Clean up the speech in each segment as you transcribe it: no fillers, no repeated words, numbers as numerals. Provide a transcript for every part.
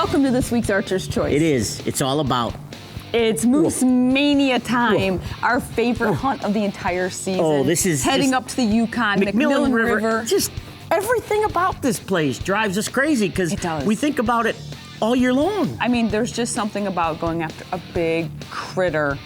Welcome to this week's Archer's Choice. It is. It's all about. It's Moose Mania time, our favorite hunt of the entire season. Oh, this is heading up to the Yukon, McMillan River. Just everything about this place drives us crazy because we think about it all year long. I mean, there's just something about going after a big critter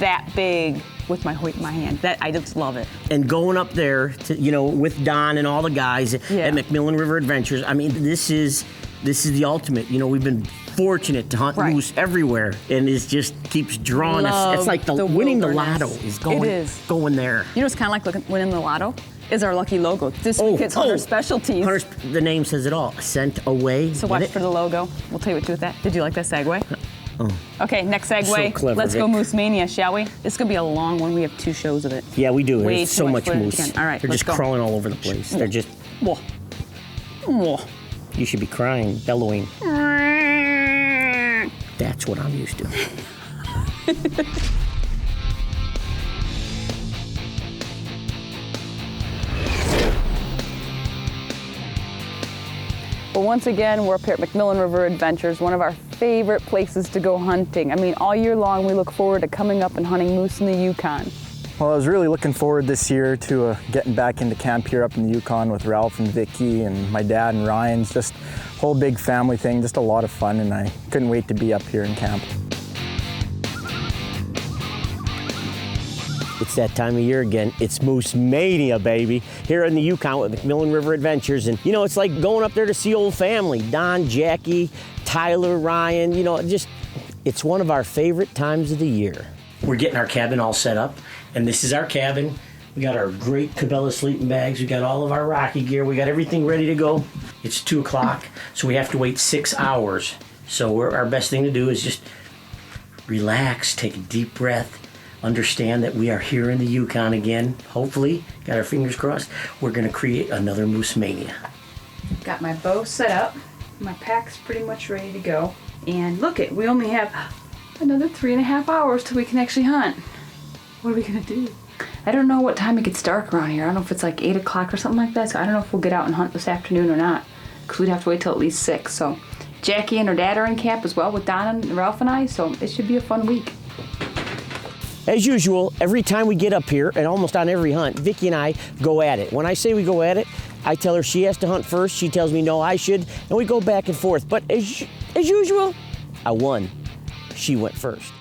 that big with my Hoyt in my hand. That I just love it. And going up there to, with Don and all the guys at McMillan River Adventures. I mean, this is the ultimate. We've been fortunate to hunt moose everywhere, and it just keeps drawing us. It's like the winning the lotto is going there. What's kind of like winning the lotto? Is our lucky logo. This week it's Hunter Specialties. The name says it all. Sent away. So watch for the logo. We'll tell you what to do with that. Did you like that segue? Oh. Okay, next segue. So clever, Let's go Vic. Moose Mania, shall we? This is going to be a long one. We have 2 shows of it. Yeah, we do. Way There's so much moose. All right, They're just crawling all over the place. They're just... Whoa. Whoa. You should be crying, bellowing. That's what I'm used to. Well, once again, we're up here at McMillan River Adventures, one of our favorite places to go hunting. I mean, all year long, we look forward to coming up and hunting moose in the Yukon. Well, I was really looking forward this year to getting back into camp here up in the Yukon with Ralph and Vicki and my dad and Ryan's just whole big family thing, just a lot of fun, and I couldn't wait to be up here in camp. It's that time of year again. It's Moose Mania, baby. Here in the Yukon with McMillan River Adventures. And, it's like going up there to see old family. Don, Jackie, Tyler, Ryan, it's one of our favorite times of the year. We're getting our cabin all set up, and this is our cabin. We got our great Cabela sleeping bags. We got all of our Rocky gear. We got everything ready to go. It's 2 o'clock, so we have to wait 6 hours. So our best thing to do is just relax, take a deep breath, understand that we are here in the Yukon again. Hopefully, got our fingers crossed, we're gonna create another Moose Mania. Got my bow set up. My pack's pretty much ready to go. And look it, we only have another 3.5 hours till we can actually hunt. What are we gonna do? I don't know what time it gets dark around here. I don't know if it's like 8 o'clock or something like that, so I don't know if we'll get out and hunt this afternoon or not, because we'd have to wait till at least 6. So Jackie and her dad are in camp as well with Donna and Ralph and I, so it should be a fun week. As usual, every time we get up here, and almost on every hunt, Vicki and I go at it. When I say we go at it, I tell her she has to hunt first. She tells me, no, I should, and we go back and forth. But as usual, I won. She went first.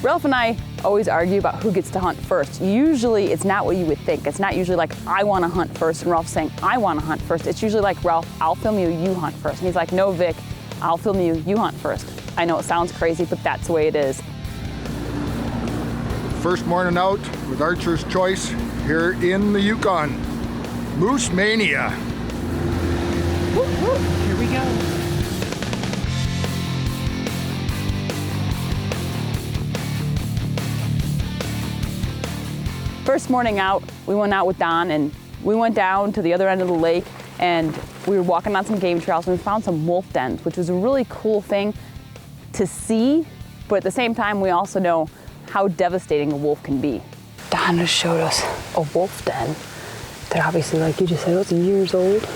Ralph and I always argue about who gets to hunt first. Usually it's not what you would think. It's not usually like, I want to hunt first, and Ralph's saying, I want to hunt first. It's usually like, Ralph, I'll film you, you hunt first. And he's like, no, Vic, I'll film you, you hunt first. I know it sounds crazy, but that's the way it is. First morning out with Archer's Choice here in the Yukon. Moose Mania. Whoop, whoop. Here we go. First morning out, we went out with Don, and we went down to the other end of the lake, and we were walking on some game trails, and we found some wolf dens, which was a really cool thing to see, but at the same time, we also know how devastating a wolf can be. Don just showed us a wolf den. They're obviously, like you just said, it's years old.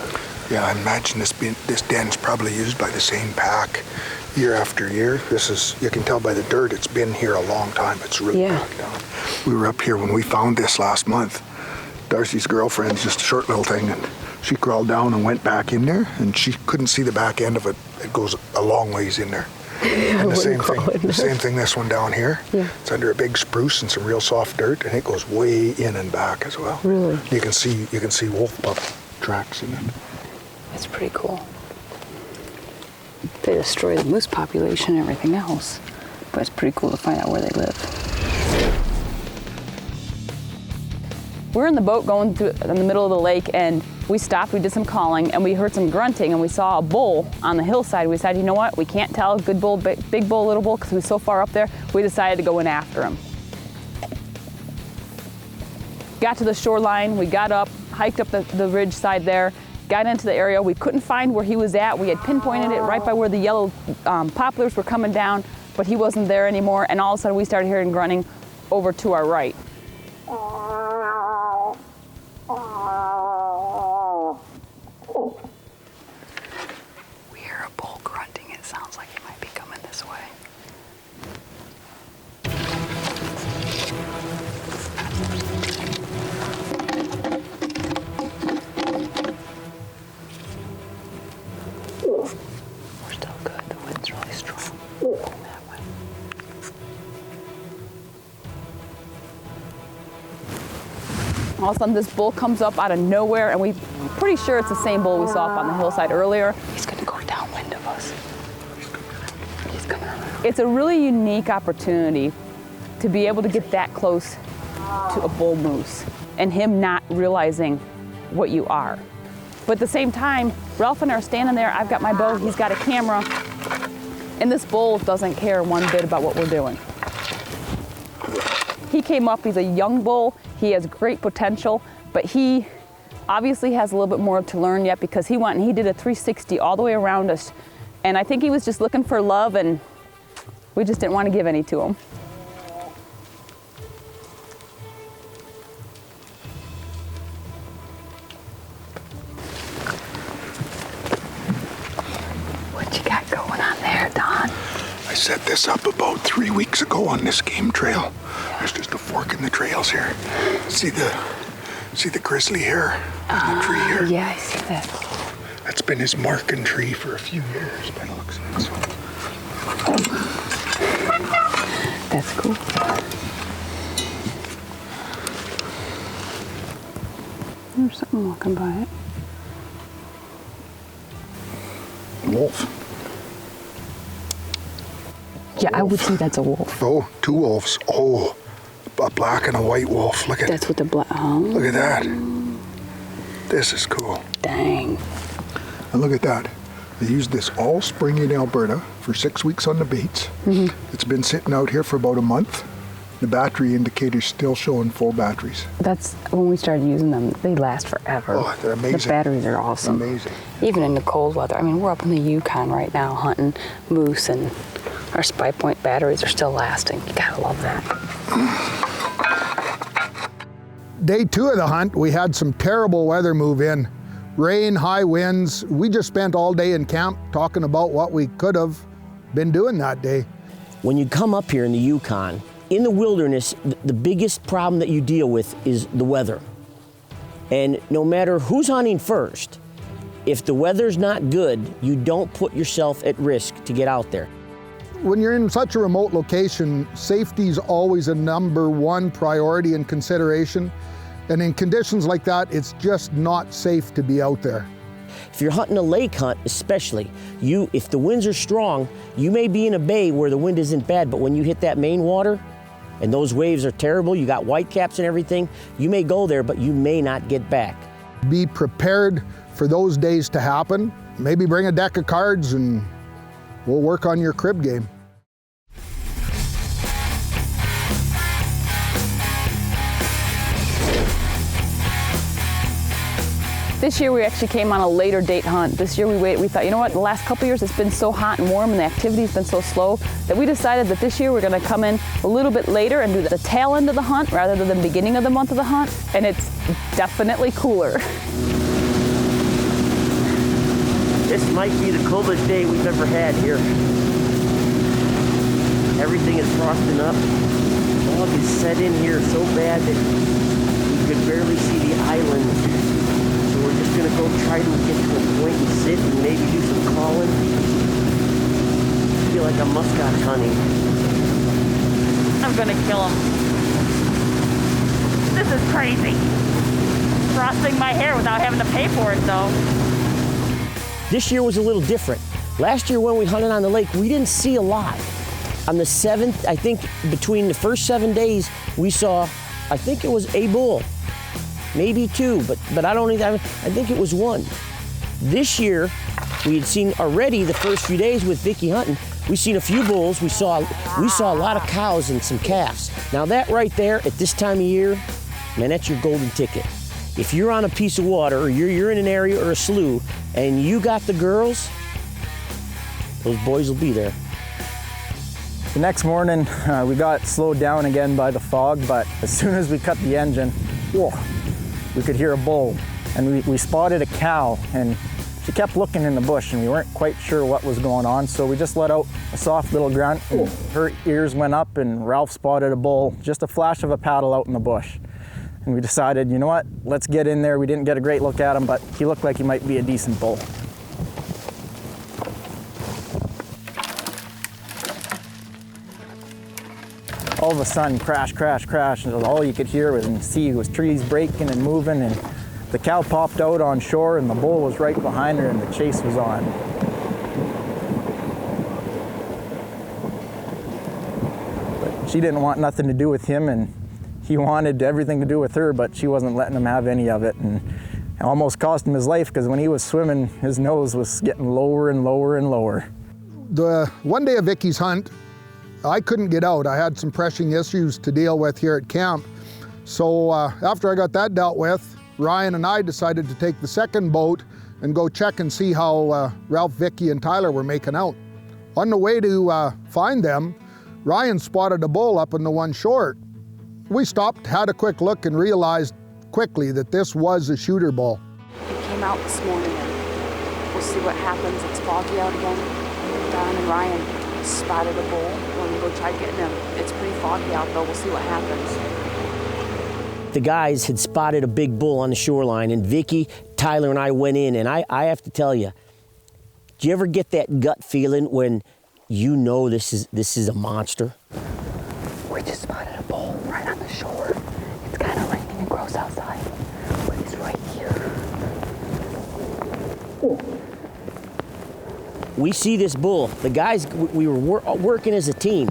Yeah, I imagine this den's probably used by the same pack year after year. You can tell by the dirt, it's been here a long time. It's really packed down. We were up here when we found this last month. Darcy's girlfriend's just a short little thing, and she crawled down and went back in there, and she couldn't see the back end of it. It goes a long ways in there. And the same thing this one down here. Yeah. It's under a big spruce and some real soft dirt, and it goes way in and back as well. Really? You can see wolf pup tracks in it. That's pretty cool. They destroy the moose population and everything else, but it's pretty cool to find out where they live. We're in the boat going through in the middle of the lake, and we stopped, we did some calling, and we heard some grunting, and we saw a bull on the hillside. We decided, you know what, we can't tell, good bull, big bull, little bull, because he was so far up there, we decided to go in after him. Got to the shoreline, we got up, hiked up the ridge side there, got into the area. We couldn't find where he was at. We had pinpointed it right by where the yellow poplars were coming down, but he wasn't there anymore, and all of a sudden we started hearing grunting over to our right. All of a sudden this bull comes up out of nowhere, and we're pretty sure it's the same bull we saw up on the hillside earlier. He's gonna go downwind of us. He's coming around. It's a really unique opportunity to be able to get that close to a bull moose and him not realizing what you are. But at the same time, Ralph and I are standing there, I've got my bow, he's got a camera, and this bull doesn't care one bit about what we're doing. He came up, he's a young bull, he has great potential, but he obviously has a little bit more to learn yet, because he went and he did a 360 all the way around us. And I think he was just looking for love, and we just didn't want to give any to him. What you got going on there, Don? I set this up about 3 weeks ago on this game trail. There's just a fork in the trails here. See the grizzly hair on the tree here? Yeah, I see that. That's been his marking tree for a few years, by the looks of it. So. That's cool. There's something walking by it. Wolf. Yeah, I would say that's a wolf. Oh, 2 wolves. Oh, a black and a white wolf. Look at That's what the black. Oh, Look at that. This is cool. dang. And look at that. They used this all spring in Alberta for 6 weeks on the baits. It's been sitting out here for about a month. The battery indicator's still showing full batteries. That's when we started using them. They last forever. Oh, they're amazing. The batteries are awesome. Amazing. Even in the cold weather. I mean, we're up in the Yukon right now hunting moose, and our Spy Point batteries are still lasting. You gotta love that. Day 2 of the hunt, we had some terrible weather move in. Rain, high winds. We just spent all day in camp talking about what we could have been doing that day. When you come up here in the Yukon, in the wilderness, the biggest problem that you deal with is the weather. And no matter who's hunting first, if the weather's not good, you don't put yourself at risk to get out there. When you're in such a remote location, safety is always a #1 priority and consideration. And in conditions like that, it's just not safe to be out there. If you're hunting a lake hunt especially, if the winds are strong, you may be in a bay where the wind isn't bad, but when you hit that main water and those waves are terrible, you got whitecaps and everything, you may go there, but you may not get back. Be prepared for those days to happen. Maybe bring a deck of cards and we'll work on your crib game. This year we actually came on a later date hunt. This year we thought, you know what, the last couple years it's been so hot and warm and the activity's been so slow that we decided that this year we're gonna come in a little bit later and do the tail end of the hunt rather than the beginning of the month of the hunt, and it's definitely cooler. This might be the coldest day we've ever had here. Everything is frosting up. The fog is set in here so bad that you could barely see the island. So we're just gonna go try to get to a point and sit and maybe do some calling. I feel like a muskox hunting. I'm gonna kill him. This is crazy. Frosting my hair without having to pay for it though. This year was a little different. Last year when we hunted on the lake, we didn't see a lot. On the 7th, I think between the first 7 days, we saw, I think it was a bull, maybe 2, but I don't even, I think it was 1. This year, we had seen already the first few days with Vicki hunting, we seen a few bulls, we saw a lot of cows and some calves. Now that right there, at this time of year, man, that's your golden ticket. If you're on a piece of water, or you're in an area or a slough, and you got the girls, those boys will be there. The next morning, we got slowed down again by the fog, but as soon as we cut the engine, whoa, we could hear a bull. And we spotted a cow, and she kept looking in the bush, and we weren't quite sure what was going on, so we just let out a soft little grunt, and her ears went up, and Ralph spotted a bull, just a flash of a paddle out in the bush. And we decided, you know what, let's get in there. We didn't get a great look at him, but he looked like he might be a decent bull. All of a sudden, crash, crash, crash, and all you could hear and see was trees breaking and moving, and the cow popped out on shore, and the bull was right behind her, and the chase was on. But she didn't want nothing to do with him, and he wanted everything to do with her, but she wasn't letting him have any of it, and it almost cost him his life, because when he was swimming, his nose was getting lower and lower and lower. The one day of Vicky's hunt, I couldn't get out. I had some pressing issues to deal with here at camp. So after I got that dealt with, Ryan and I decided to take the second boat and go check and see how Ralph, Vicki, and Tyler were making out. On the way to find them, Ryan spotted a bull up in the one short. We stopped, had a quick look, and realized quickly that this was a shooter bull. It came out this morning, and we'll see what happens. It's foggy out again. Don and Ryan spotted a bull. We're gonna go try getting him. It's pretty foggy out though. We'll see what happens. The guys had spotted a big bull on the shoreline, and Vicki, Tyler, and I went in, and I have to tell you, do you ever get that gut feeling when you know this is a monster? We just spotted a bull right on the shore. It's kind of raining and gross outside, but he's right here. We see this bull. The guys, we were working as a team.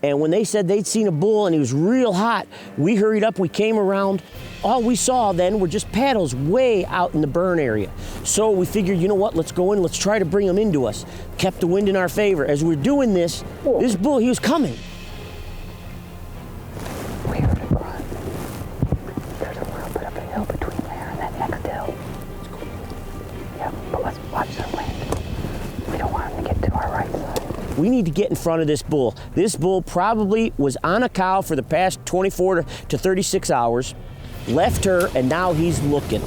And when they said they'd seen a bull and he was real hot, we hurried up, we came around. All we saw then were just paddles way out in the burn area. So we figured, you know what, let's go in, let's try to bring him into us. Kept the wind in our favor. As we were doing this, this bull, he was coming. We heard a grunt. There's a little bit of a hill between there and that next hill. Yeah, but let's watch the wind. We don't want him to get to our right side. We need to get in front of this bull. This bull probably was on a cow for the past 24 to 36 hours, left her, and now he's looking.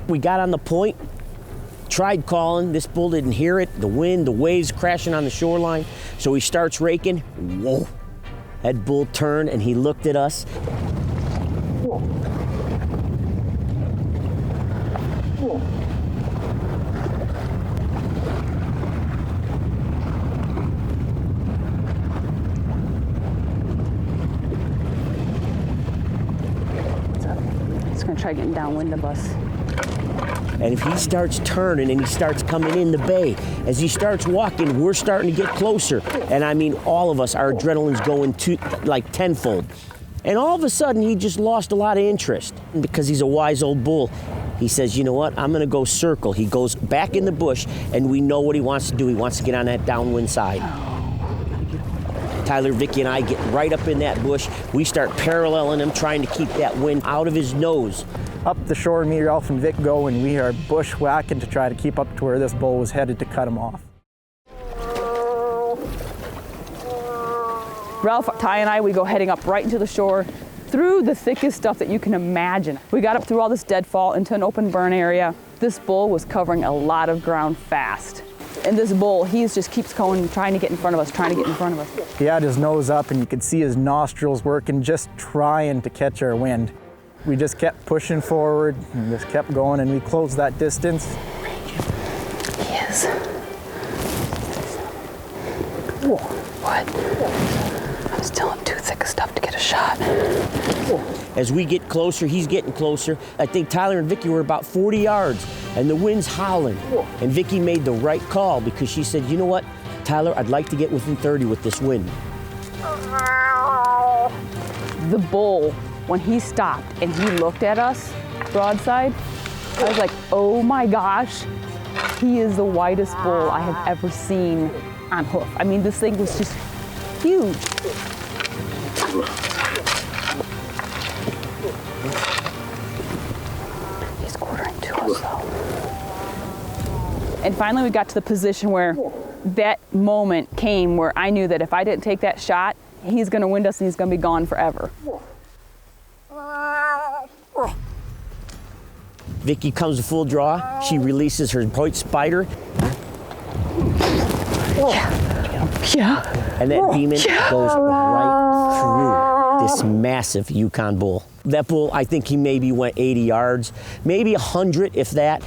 We got on the point, tried calling. This bull didn't hear it. The wind, the waves crashing on the shoreline. So he starts raking. Whoa. That bull turned and he looked at us. He's gonna try getting downwind of us. And if he starts turning and he starts coming in the bay, as he starts walking, we're starting to get closer. And I mean, all of us, our adrenaline's going to like tenfold. And all of a sudden, he just lost a lot of interest. And because he's a wise old bull, he says, you know what, I'm gonna go circle. He goes back in the bush, and we know what he wants to do. He wants to get on that downwind side. Tyler, Vicki, and I get right up in that bush. We start paralleling him, trying to keep that wind out of his nose. Up the shore, me, Ralph, and Vic go, and we are bushwhacking to try to keep up to where this bull was headed to cut him off. Ralph, Ty, and I, we go heading up right into the shore through the thickest stuff that you can imagine. We got up through all this deadfall into an open burn area. This bull was covering a lot of ground fast. And this bull, he just keeps going, trying to get in front of us, trying to get in front of us. He had his nose up, and you could see his nostrils working, just trying to catch our wind. We just kept pushing forward and just kept going, and we closed that distance. He is. Whoa. What? I'm still in too thick of stuff to get a shot. As we get closer, he's getting closer. I think Tyler and Vicki were about 40 yards, and the wind's howling. And Vicki made the right call because she said, you know what, Tyler, I'd like to get within 30 with this wind. The bull, when he stopped and he looked at us broadside, I was like, oh my gosh, he is the whitest bull I have ever seen on hoof. I mean, this thing was just huge. He's quartering to us though. And finally we got to the position where that moment came where I knew that if I didn't take that shot, he's gonna wind us and he's gonna be gone forever. Vicki comes to full draw. She releases her point spider. Yeah. And that Beman goes right through this massive Yukon bull. That bull, I think he maybe went 80 yards, maybe 100 if that.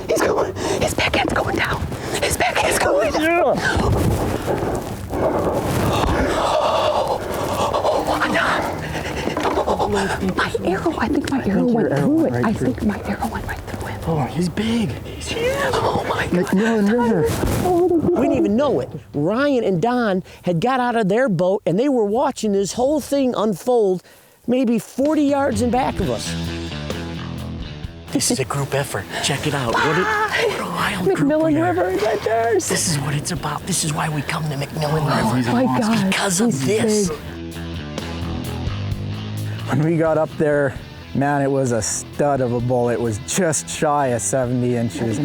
He's going. His back end's going down. His back end's going down. Yeah. My arrow, I think my arrow went through it. I think my arrow went right through him. Oh, he's big. He's huge. Oh my God. McMillan River. We didn't even know it. Ryan and Don had got out of their boat and they were watching this whole thing unfold maybe 40 yards in back of us. This is a group effort. Check it out. What a wild group McMillan we are. River Adventures. This is what it's about. This is why we come to McMillan Oh River. my God. Because of this. Big. When we got up there, man, it was a stud of a bull. It was just shy of 70 inches.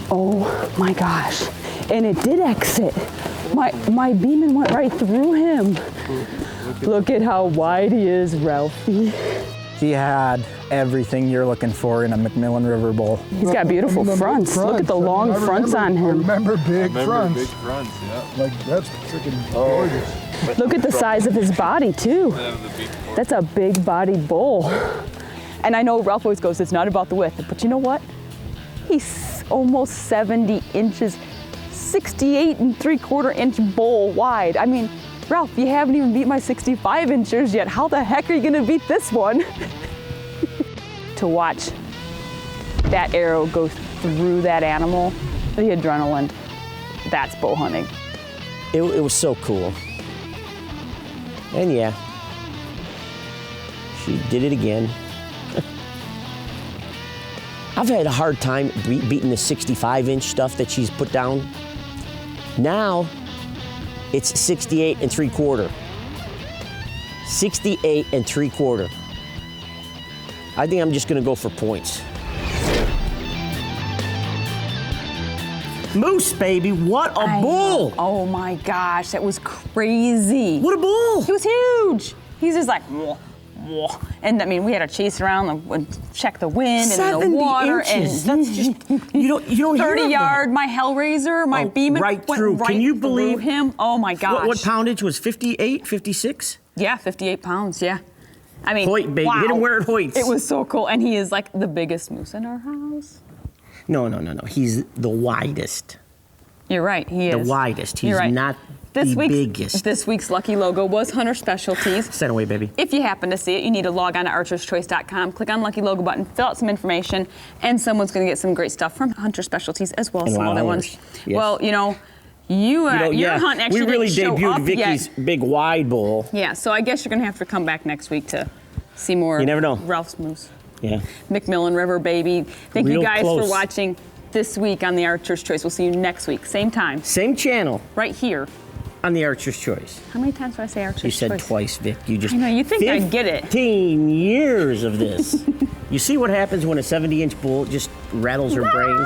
Oh my gosh. And it did exit. My Beman went right through him. Look at how wide he is, Ralphie. He had everything you're looking for in a McMillan River bull. He's got beautiful fronts. Look at the long fronts on I him. remember big fronts. Big fronts, yeah. Like, that's freaking gorgeous. Look at the size of his body too. That's a big bodied bull. And I know Ralph always goes, it's not about the width, but you know what? He's almost 70 inches, 68 and 3/4 inch bull wide. I mean, Ralph, you haven't even beat my 65 inches yet. How the heck are you gonna beat this one? To watch that arrow go through that animal, the adrenaline, that's bow hunting. It was so cool. And yeah, she did it again. I've had a hard time beating the 65-inch stuff that she's put down. Now, it's 68 3/4. 68 3/4. I think I'm just gonna go for points. Moose, baby, what a bull! Oh my gosh, that was crazy. What a bull! He was huge. He's just like, whoa, whoa. And I mean, we had to chase around and check the wind and in the water. Inches. And That's just, you don't 30 hear yard, my Hellraiser, my Beman right went through. right Can you through believe him? Oh my gosh. What poundage was 58, 56? Yeah, 58 pounds, yeah. I mean, Hoyt, baby. wow. Hit him where it hoits. It was so cool. And he is like the biggest moose in our house. No. He's the widest. You're right, he is. The widest. He's You're right. not the biggest. This week's lucky logo was Hunter Specialties. Send away, baby. If you happen to see it, you need to log on to archerschoice.com, click on Lucky Logo button, fill out some information, and someone's going to get some great stuff from Hunter Specialties as well as And some wild other hours. ones. Yes. Well, your hunt actually we really didn't show debuted up Vicky's yet. big wide bull. Yeah, so I guess you're going to have to come back next week to see more You never know. Ralph's moose. Yeah. McMillan River, baby. Thank you Real guys close. for watching this week on the Archer's Choice. We'll see you next week, same time, Same channel right here. on the Archer's Choice. How many times did I say Archer's Choice? You said twice, Vic. You just. I know, you think I'd get it. 15 years of this. You see what happens when a 70-inch bull just rattles her brain?